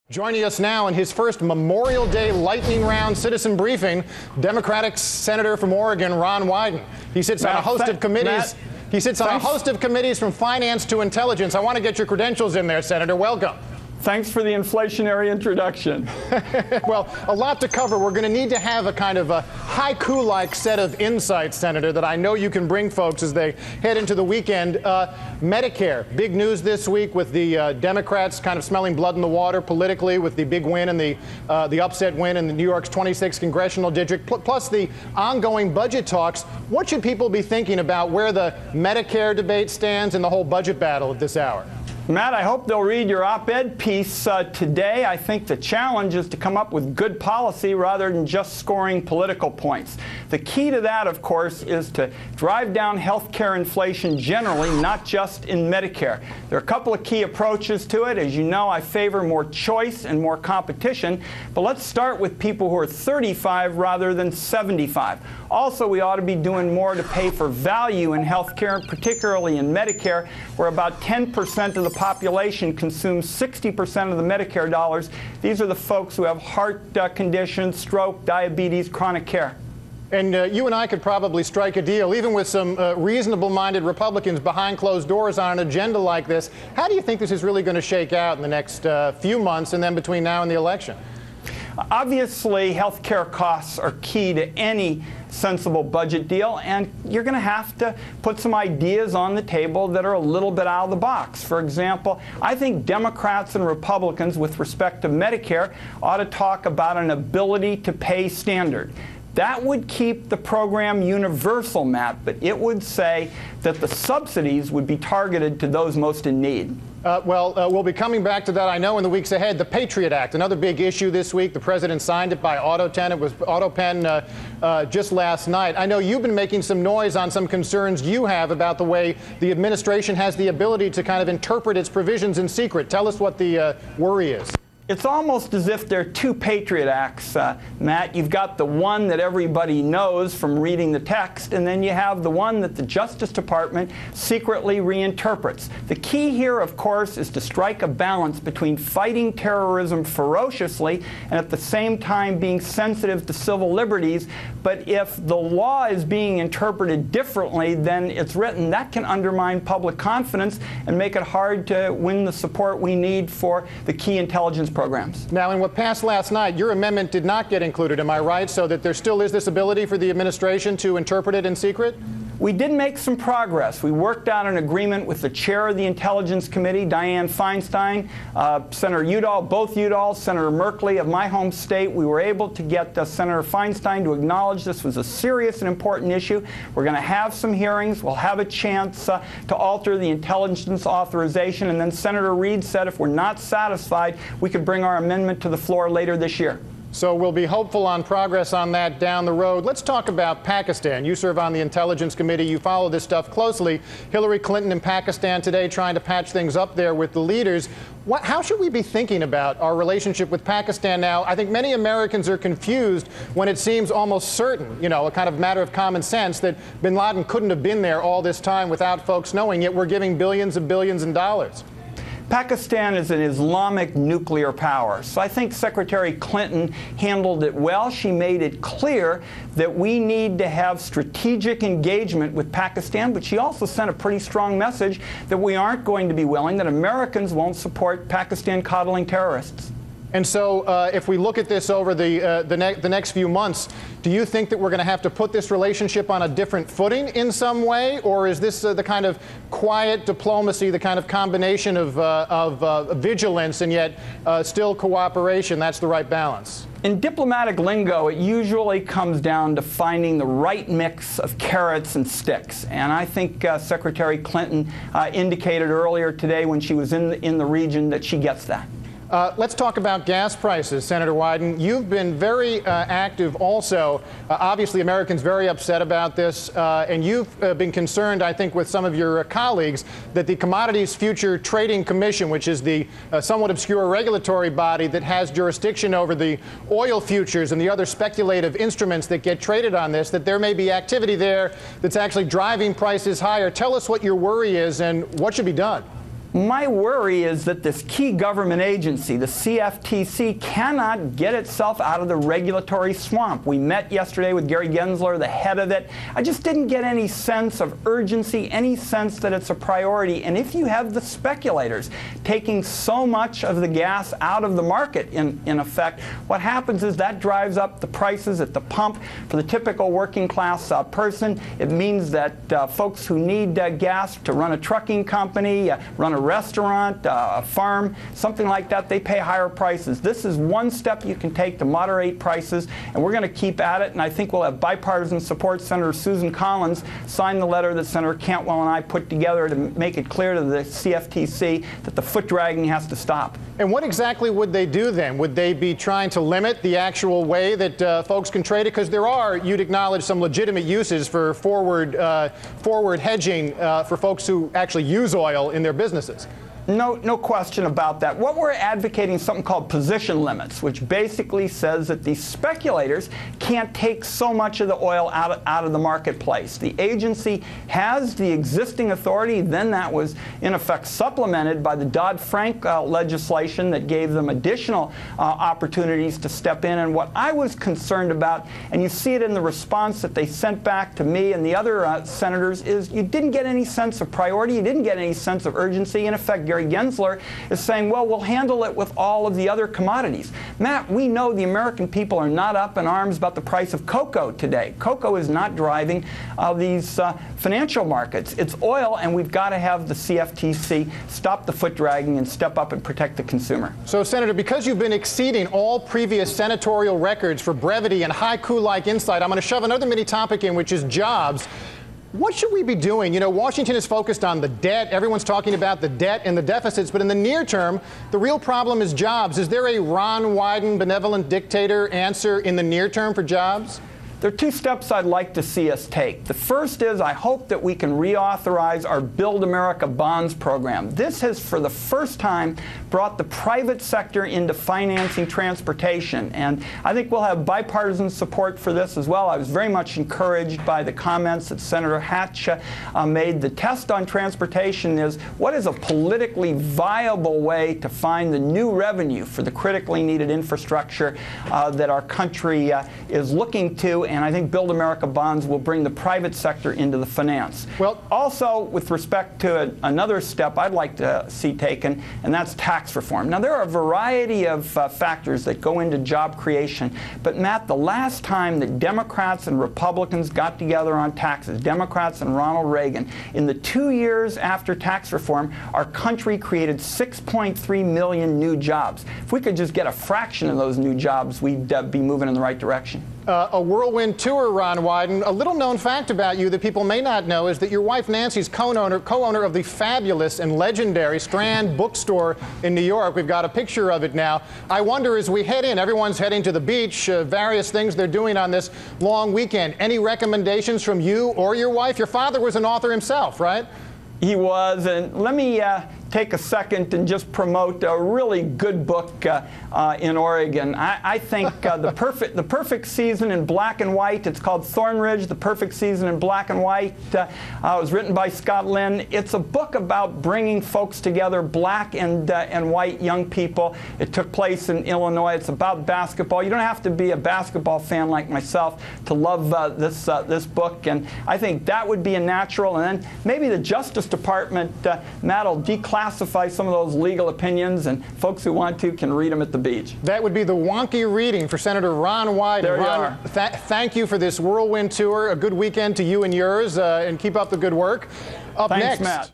Joining us now in his first Memorial Day lightning round citizen briefing, Democratic Senator from Oregon, Ron Wyden. He sits on a host of committees. He sits on a host of committees from finance to intelligence. I want to get your credentials in there, Senator. Welcome. Thanks for the inflationary introduction. Well, a lot to cover. We're going to need to have a kind of a haiku-like set of insights, Senator, that I know you can bring folks as they head into the weekend. Medicare, big news this week with the Democrats kind of smelling blood in the water politically with the big win and the upset win in the New York's 26th congressional district, plus the ongoing budget talks. What should people be thinking about where the Medicare debate stands in the whole budget battle at this hour? Matt, I hope they'll read your op-ed piece today. I think the challenge is to come up with good policy rather than just scoring political points. The key to that, of course, is to drive down health care inflation generally, not just in Medicare. There are a couple of key approaches to it. As you know, I favor more choice and more competition. But let's start with people who are 35 rather than 75. Also, we ought to be doing more to pay for value in health care, particularly in Medicare, where about 10% of the population consumes 60% of the Medicare dollars. These are the folks who have heart conditions, stroke, diabetes, chronic care. And you and I could probably strike a deal, even with some reasonable-minded Republicans behind closed doors on an agenda like this. How do you think this is really going to shake out in the next few months and then between now and the election? Obviously, health care costs are key to any sensible budget deal, and you're going to have to put some ideas on the table that are a little bit out of the box. For example, I think Democrats and Republicans, with respect to Medicare, ought to talk about an ability to pay standard. That would keep the program universal, Matt, but it would say that the subsidies would be targeted to those most in need. We'll be coming back to that, I know, in the weeks ahead. The Patriot Act, another big issue this week. The president signed it by autopen. It was autopen just last night. I know you've been making some noise on some concerns you have about the way the administration has the ability to kind of interpret its provisions in secret. Tell us what the worry is. It's almost as if there are two Patriot Acts, Matt. You've got the one that everybody knows from reading the text, and then you have the one that the Justice Department secretly reinterprets. The key here, of course, is to strike a balance between fighting terrorism ferociously and at the same time being sensitive to civil liberties. But if the law is being interpreted differently than it's written, that can undermine public confidence and make it hard to win the support we need for the key intelligence programs. Now, in what passed last night, your amendment did not get included, am I right? So that there still is this ability for the administration to interpret it in secret? We did make some progress. We worked out an agreement with the chair of the Intelligence Committee, Dianne Feinstein, Senator Udall, both Udall, Senator Merkley of my home state. We were able to get Senator Feinstein to acknowledge this was a serious and important issue. We're going to have some hearings. We'll have a chance to alter the intelligence authorization. And then Senator Reid said if we're not satisfied, we could bring our amendment to the floor later this year. So we'll be hopeful on progress on that down the road. Let's talk about Pakistan. You serve on the Intelligence Committee. You follow this stuff closely. Hillary Clinton in Pakistan today trying to patch things up there with the leaders. How should we be thinking about our relationship with Pakistan now? I think many Americans are confused when it seems almost certain, you know, a kind of matter of common sense that bin Laden couldn't have been there all this time without folks knowing, yet we're giving billions and billions in dollars. Pakistan is an Islamic nuclear power, so I think Secretary Clinton handled it well. She made it clear that we need to have strategic engagement with Pakistan, but she also sent a pretty strong message that we aren't going to be willing, that Americans won't support Pakistan coddling terrorists. And so if we look at this over the next few months, do you think that we're going to have to put this relationship on a different footing in some way? Or is this the kind of quiet diplomacy, the kind of combination of vigilance and yet still cooperation? That's the right balance? In diplomatic lingo, it usually comes down to finding the right mix of carrots and sticks. And I think Secretary Clinton indicated earlier today when she was in the region that she gets that. Let's talk about gas prices, Senator Wyden. You've been very active also. Obviously, Americans very upset about this. And you've been concerned, I think, with some of your colleagues that the Commodities Future Trading Commission, which is the somewhat obscure regulatory body that has jurisdiction over the oil futures and the other speculative instruments that get traded on this, that there may be activity there that's actually driving prices higher. Tell us what your worry is and what should be done. My worry is that this key government agency, the CFTC, cannot get itself out of the regulatory swamp. We met yesterday with Gary Gensler, the head of it. I just didn't get any sense of urgency, any sense that it's a priority. And if you have the speculators taking so much of the gas out of the market, in effect, what happens is that drives up the prices at the pump. For the typical working class person, it means that folks who need gas to run a trucking company, run a restaurant, a farm, something like that, they pay higher prices. This is one step you can take to moderate prices, and we're going to keep at it, and I think we'll have bipartisan support. Senator Susan Collins signed the letter that Senator Cantwell and I put together to make it clear to the CFTC that the foot dragging has to stop. And what exactly would they do then? Would they be trying to limit the actual way that folks can trade it? Because there are, you'd acknowledge, some legitimate uses for forward hedging for folks who actually use oil in their businesses. No question about that. What we're advocating is something called position limits, which basically says that these speculators can't take so much of the oil out of the marketplace. The agency has the existing authority. Then that was, in effect, supplemented by the Dodd-Frank legislation that gave them additional opportunities to step in. And what I was concerned about, and you see it in the response that they sent back to me and the other senators, is you didn't get any sense of priority. You didn't get any sense of urgency. In effect, Gary Gensler is saying, well, we'll handle it with all of the other commodities. Matt, we know the American people are not up in arms about the price of cocoa today. Cocoa is not driving these financial markets. It's oil, and we've got to have the CFTC stop the foot dragging and step up and protect the consumer. So, Senator, because you've been exceeding all previous senatorial records for brevity and haiku-like insight, I'm going to shove another mini topic in, which is jobs. What should we be doing? You know, Washington is focused on the debt. Everyone's talking about the debt and the deficits. But in the near term, the real problem is jobs. Is there a Ron Wyden benevolent dictator answer in the near term for jobs? There are two steps I'd like to see us take. The first is I hope that we can reauthorize our Build America Bonds program. This has, for the first time, brought the private sector into financing transportation. And I think we'll have bipartisan support for this as well. I was very much encouraged by the comments that Senator Hatch made. The test on transportation is what is a politically viable way to find the new revenue for the critically needed infrastructure that our country is looking to. And I think Build America Bonds will bring the private sector into the finance. Well, also, with respect to another step I'd like to see taken, and that's tax reform. Now, there are a variety of factors that go into job creation. But, Matt, the last time that Democrats and Republicans got together on taxes, Democrats and Ronald Reagan, in the 2 years after tax reform, our country created 6.3 million new jobs. If we could just get a fraction of those new jobs, we'd be moving in the right direction. A whirlwind tour, Ron Wyden. A little-known fact about you that people may not know is that your wife Nancy's co-owner of the fabulous and legendary Strand bookstore in New York. We've got a picture of it now. I wonder, as we head in, everyone's heading to the beach, various things they're doing on this long weekend. Any recommendations from you or your wife? Your father was an author himself, right? He was, and let me take a second and just promote a really good book in Oregon. I think the perfect season in black and white. It's called Thornridge, The Perfect Season in Black and White. It was written by Scott Lynn. It's a book about bringing folks together, black and white young people. It took place in Illinois. It's about basketball. You don't have to be a basketball fan like myself to love this book, and I think that would be a natural. And then maybe the Justice Department, Matt, will declassify some of those legal opinions, and folks who want to can read them at the beach. That would be the wonky reading for Senator Ron Wyden. There you Ron, are. Thank you for this whirlwind tour. A good weekend to you and yours, and keep up the good work. Up Thanks, next. Matt.